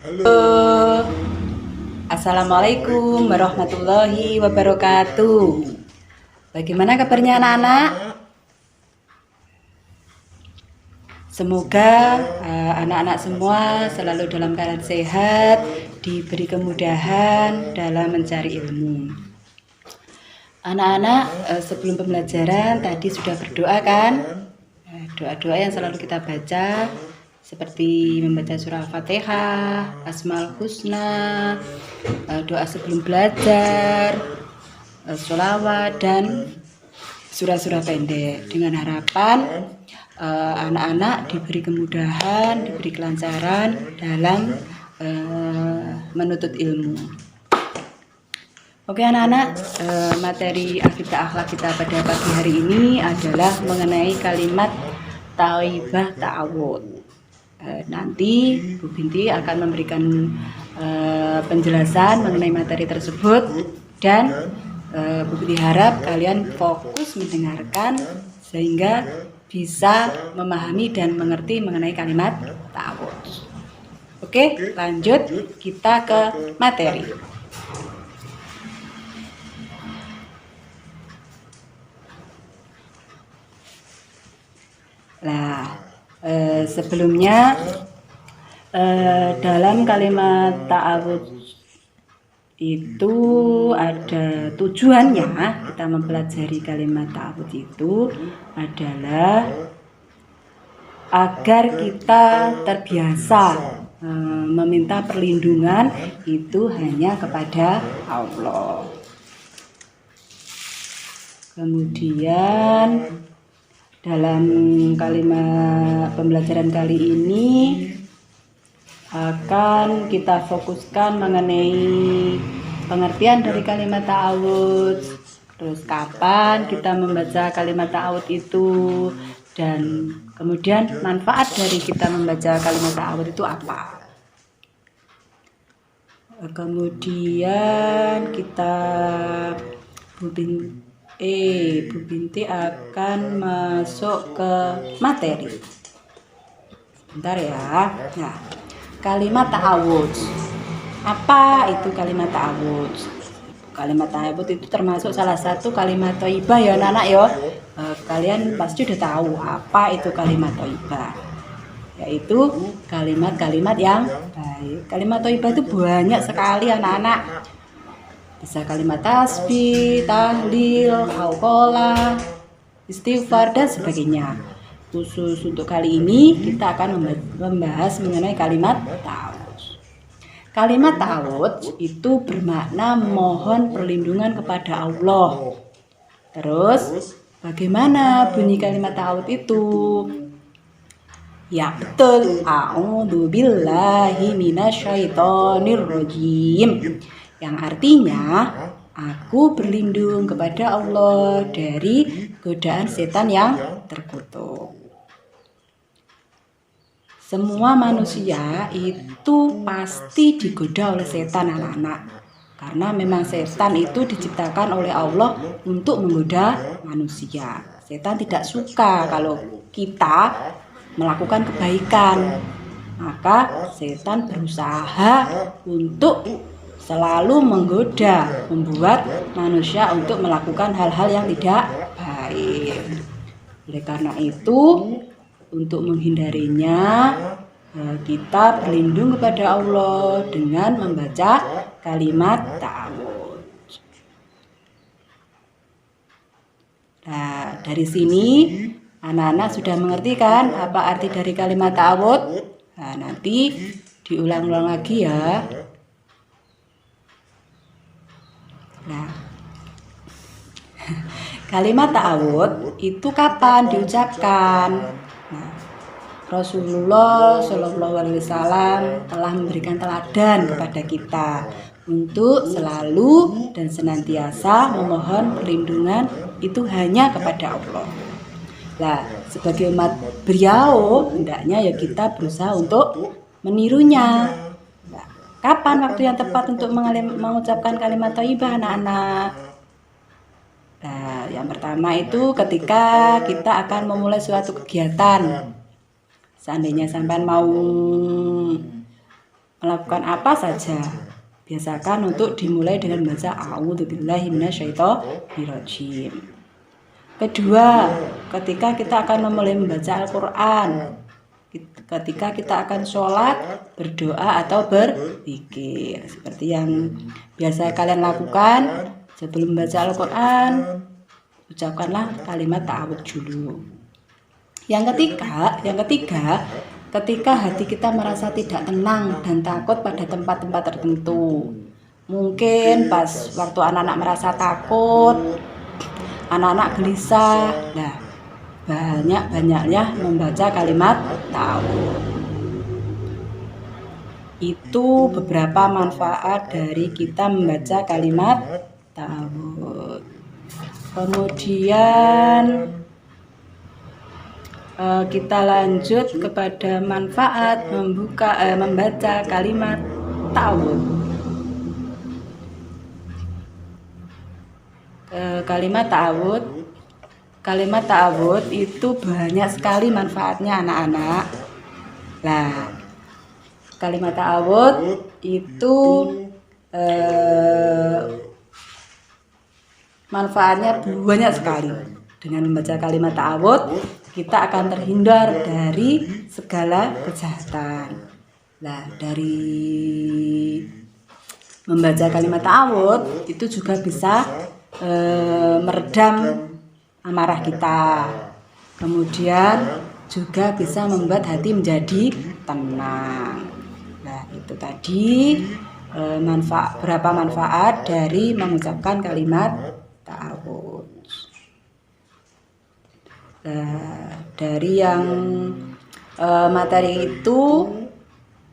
Halo. Assalamualaikum warahmatullahi wabarakatuh. Bagaimana kabarnya anak-anak? Semoga anak-anak semua selalu dalam keadaan sehat, diberi kemudahan dalam mencari ilmu. Anak-anak, sebelum pembelajaran tadi sudah berdoa kan? Doa-doa yang selalu kita baca seperti membaca surah Al-Fatihah, Asmaul Husna, doa sebelum belajar, sholawat, dan surah-surah pendek, dengan harapan anak-anak diberi kemudahan, diberi kelancaran dalam menuntut ilmu. Oke anak-anak, materi Alkitab Akhlak kita pada pagi hari ini adalah mengenai kalimat Thayyibah Ta'awud. Nanti Bu Binti akan memberikan penjelasan mengenai materi tersebut, dan Bu Binti harap kalian fokus mendengarkan sehingga bisa memahami dan mengerti mengenai kalimat ta'awud. Oke, lanjut kita ke materi. Nah, sebelumnya dalam kalimat ta'awud itu ada tujuannya. Kita mempelajari kalimat ta'awud itu adalah agar kita terbiasa meminta perlindungan itu hanya kepada Allah. Kemudian dalam kalimat pembelajaran kali ini akan kita fokuskan mengenai pengertian dari kalimat ta'awud, terus kapan kita membaca kalimat ta'awud itu, dan kemudian manfaat dari kita membaca kalimat ta'awud itu apa. Kemudian kita Bu Binti akan masuk ke materi. Sebentar ya. Nah, kalimat ta'awud. Apa itu kalimat ta'awud? Kalimat ta'awud itu termasuk salah satu kalimat thayyibah ya anak-anak ya. Kalian pasti udah tahu apa itu kalimat thayyibah. Yaitu kalimat-kalimat yang baik. Kalimat thayyibah itu banyak sekali anak-anak. Bisa kalimat tasbih, tahlil, hauqalah, istighfar, dan sebagainya. Khusus untuk kali ini kita akan membahas mengenai kalimat ta'awud. Kalimat ta'awud itu bermakna mohon perlindungan kepada Allah. Terus bagaimana bunyi kalimat ta'awud itu? Ya betul, a'udzubillahi minasyaitonirrajim, yang artinya aku berlindung kepada Allah dari godaan setan yang terkutuk. Semua manusia itu pasti digoda oleh setan anak-anak, karena memang setan itu diciptakan oleh Allah untuk menggoda manusia. Setan tidak suka kalau kita melakukan kebaikan, maka setan berusaha untuk selalu menggoda, membuat manusia untuk melakukan hal-hal yang tidak baik. Oleh karena itu, untuk menghindarinya, kita berlindung kepada Allah dengan membaca kalimat ta'awud. Nah, dari sini anak-anak sudah mengerti kan apa arti dari kalimat ta'awud? Nah, nanti diulang-ulang lagi ya. Nah, kalimat ta'awud itu kapan diucapkan? Nah, Rasulullah Shallallahu Alaihi Wasallam telah memberikan teladan kepada kita untuk selalu dan senantiasa memohon perlindungan itu hanya kepada Allah. Nah, sebagai umat beliau, hendaknya ya kita berusaha untuk menirunya. Nah, kapan waktu yang tepat untuk mengucapkan kalimat thayyibah anak-anak? Nah, yang pertama itu ketika kita akan memulai suatu kegiatan. Seandainya sampean mau melakukan apa saja, biasakan untuk dimulai dengan membaca a'udzubillahi minasyaitonirrajim. Kedua, ketika kita akan memulai membaca Al-Quran, ketika kita akan sholat, berdoa atau berzikir, seperti yang biasa kalian lakukan sebelum membaca Al-Quran, ucapkanlah kalimat ta'awudz dulu. Yang ketiga, ketika hati kita merasa tidak tenang dan takut pada tempat-tempat tertentu, mungkin pas waktu anak-anak merasa takut, anak-anak gelisah, nah banyak-banyaknya membaca kalimat ta'awudz. Itu beberapa manfaat dari kita membaca kalimat ta'awudz. Kemudian kita lanjut kepada manfaat membaca kalimat ta'awudz. Kalimat ta'awudz itu banyak sekali manfaatnya anak-anak. Nah, kalimat ta'awudz itu manfaatnya banyak sekali. Dengan membaca kalimat ta'awudz, kita akan terhindar dari segala kejahatan. Nah, dari membaca kalimat ta'awudz itu juga bisa meredam amarah kita, kemudian juga bisa membuat hati menjadi tenang. Nah, itu tadi beberapa manfaat dari mengucapkan kalimat ta'awudz. Nah, dari yang materi itu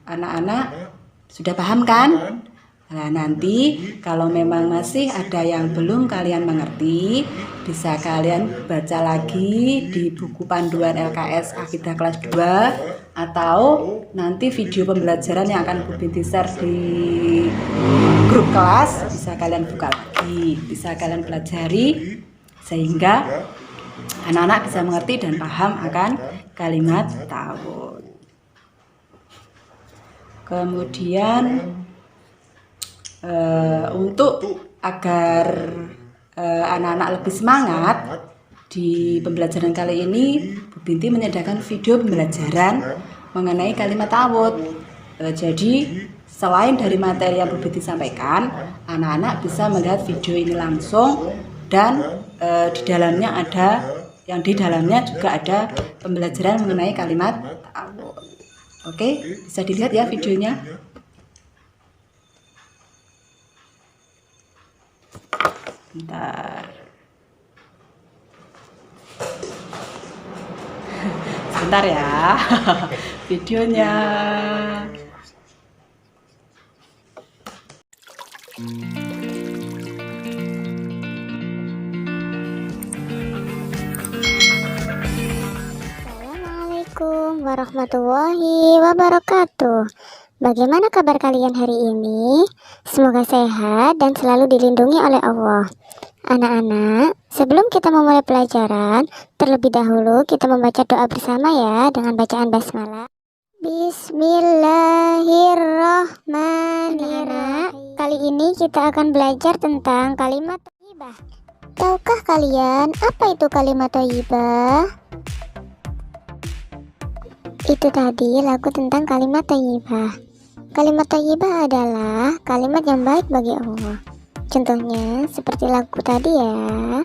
anak-anak sudah paham kan? Nah, nanti kalau memang masih ada yang belum kalian mengerti, bisa kalian baca lagi di buku panduan LKS Akidah kelas 2, atau nanti video pembelajaran yang akan Bu Binti share di grup kelas, bisa kalian buka lagi, bisa kalian pelajari sehingga anak-anak bisa mengerti dan paham akan kalimat ta'awudz. Kemudian untuk agar anak-anak lebih semangat di pembelajaran kali ini, Bu Binti menyediakan video pembelajaran mengenai kalimat ta'awudz. Jadi selain dari materi yang Bu Binti sampaikan, anak-anak bisa melihat video ini langsung, dan di dalamnya juga ada pembelajaran mengenai kalimat ta'awudz. Oke, bisa dilihat ya videonya. Sebentar ya videonya. Assalamualaikum warahmatullahi wabarakatuh. Bagaimana kabar kalian hari ini? Semoga sehat dan selalu dilindungi oleh Allah. Anak-anak, sebelum kita memulai pelajaran, terlebih dahulu kita membaca doa bersama ya dengan bacaan basmalah. Bismillahirrahmanirrahim. Kali ini kita akan belajar tentang kalimat thayyibah. Tahukah kalian apa itu kalimat thayyibah? Itu tadi lagu tentang kalimat thayyibah. Kalimat thayyibah adalah kalimat yang baik bagi Allah. Contohnya seperti lagu tadi ya.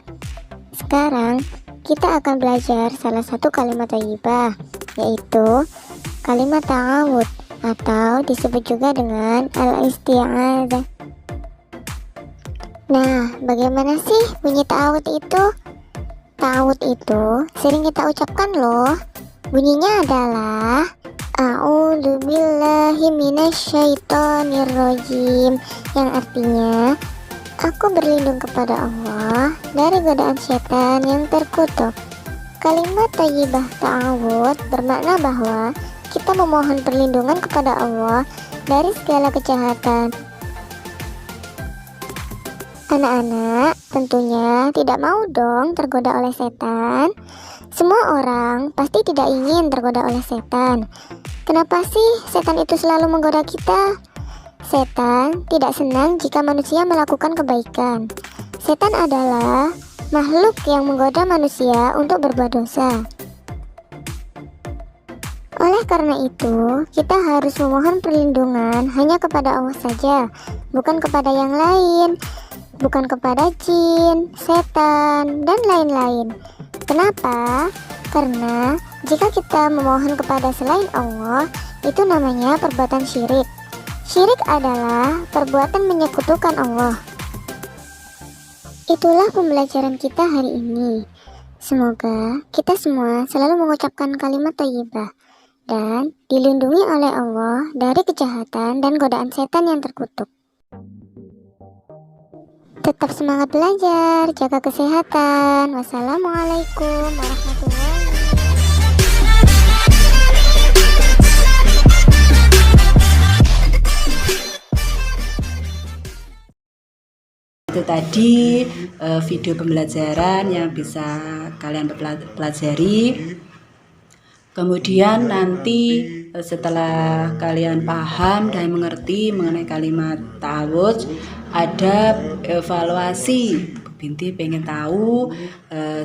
Sekarang kita akan belajar salah satu kalimat thayyibah, yaitu kalimat ta'awudz atau disebut juga dengan al-isti'adzah. Nah, bagaimana sih bunyi ta'awudz itu? Ta'awudz itu sering kita ucapkan loh. Bunyinya adalah a'udzubillahi minasyaitonirrajim, yang artinya aku berlindung kepada Allah dari godaan setan yang terkutuk. Kalimat thayyibah ta'awudz bermakna bahwa kita memohon perlindungan kepada Allah dari segala kejahatan. Anak-anak tentunya tidak mau dong tergoda oleh setan. Semua orang pasti tidak ingin tergoda oleh setan. Kenapa sih setan itu selalu menggoda kita? Setan tidak senang jika manusia melakukan kebaikan. Setan adalah makhluk yang menggoda manusia untuk berbuat dosa. Oleh karena itu, kita harus memohon perlindungan hanya kepada Allah saja, bukan kepada yang lain, bukan kepada jin, setan, dan lain-lain. Kenapa? Karena jika kita memohon kepada selain Allah, itu namanya perbuatan syirik. Syirik adalah perbuatan menyekutukan Allah. Itulah pembelajaran kita hari ini. Semoga kita semua selalu mengucapkan kalimat thayyibah dan dilindungi oleh Allah dari kejahatan dan godaan setan yang terkutuk. Tetap semangat belajar, jaga kesehatan. Wassalamualaikum warahmatullahi wabarakatuh. Itu tadi video pembelajaran yang bisa kalian pelajari. Kemudian nanti setelah kalian paham dan mengerti mengenai kalimat ta'awudz, ada evaluasi. Binti pengen tahu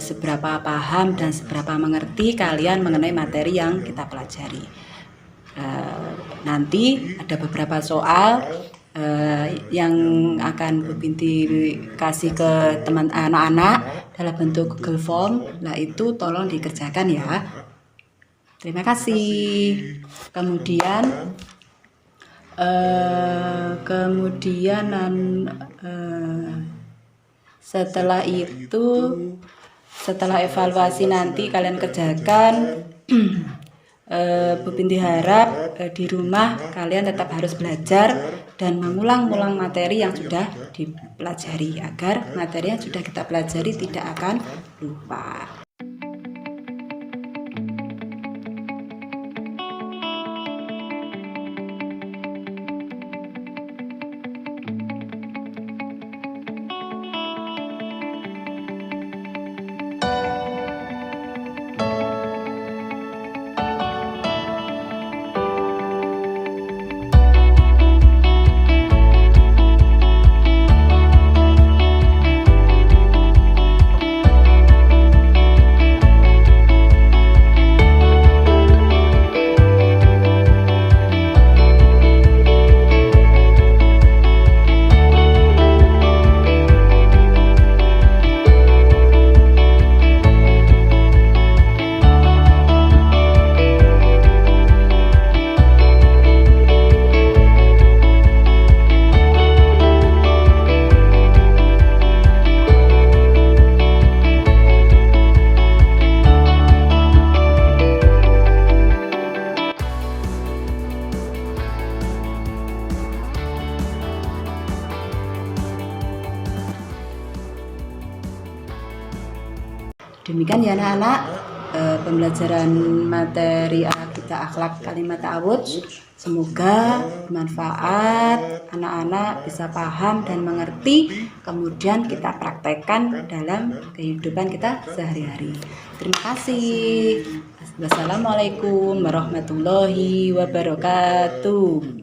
seberapa paham dan seberapa mengerti kalian mengenai materi yang kita pelajari. Nanti ada beberapa soal yang akan Bu Binti kasih ke teman anak-anak dalam bentuk Google Form. Nah, itu tolong dikerjakan ya. Terima kasih. Kemudian setelah itu, setelah evaluasi nanti kalian kerjakan, Bu Binti harap di rumah kalian tetap harus belajar dan mengulang-ulang materi yang sudah dipelajari agar materi yang sudah kita pelajari tidak akan lupa. Demikian ya anak-anak, pembelajaran materi kita akhlak kalimat ta'awudz. Semoga bermanfaat, anak-anak bisa paham dan mengerti, kemudian kita praktekkan dalam kehidupan kita sehari-hari. Terima kasih. Wassalamualaikum warahmatullahi wabarakatuh.